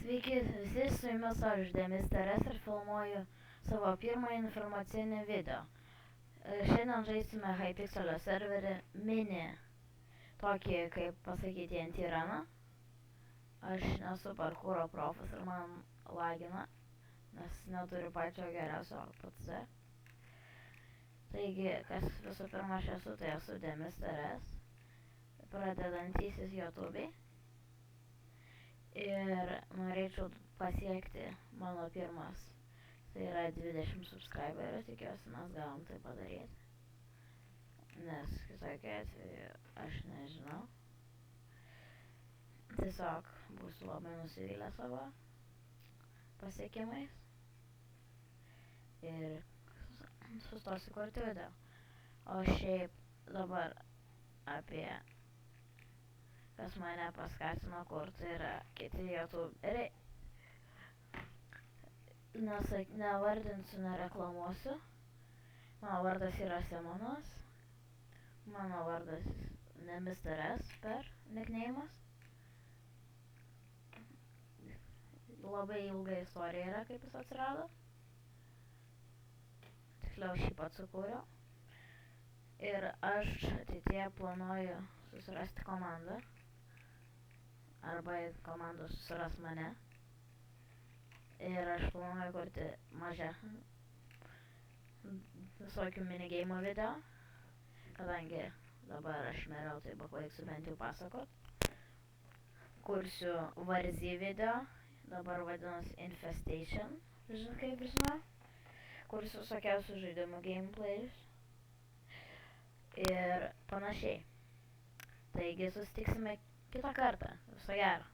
Sveiki visi, su jumis aš Demis Teres ir filmuoju savo pirmąjį informacinį video. Šiandien žaisime Hypixelio serverį mini, tokį, kaip pasakyti, anti-runą. Aš nesu parkūro profas ir man lagina, nes neturiu pačio geriausio PC. Taigi, kas visų pirma aš esu, tai esu Demis Teres, pradedantysis YouTube'ai. Ir norėčiau pasiekti mano pirmas, tai yra 20 subscriberių, tikiuosi mes galim tai padaryti, nes kitokiu atveju aš nežinau. Tiesiog būsiu labai nusivylę savo pasiekimais ir sustosiu kurti video. O šiaip dabar apie kas mane paskatino kurti yra kiti youtuberiai. Nevardinsiu, nereklamuosiu. Mano vardas yra Simonas. Mano vardas Demis Teres per nickname'as. Labai ilga istorija yra, kaip jis atsirado. Tiksliau, šį pats sukūriau. Ir aš ateityje planuoju susirasti komandą. Arba komanda susiras mane. Ir aš planuoju kurti mažą visokių minigeimo video. Kadangi dabar aš meriau, tai baigsiu bent jau pasakot. Kursiu Warzy video. Dabar vadinasi Infestation. Kaip žinau. Kursiu visokiausių žaidimų gameplayus. Ir panašiai. Taigi susitiksime kitą kartą. Viso gero.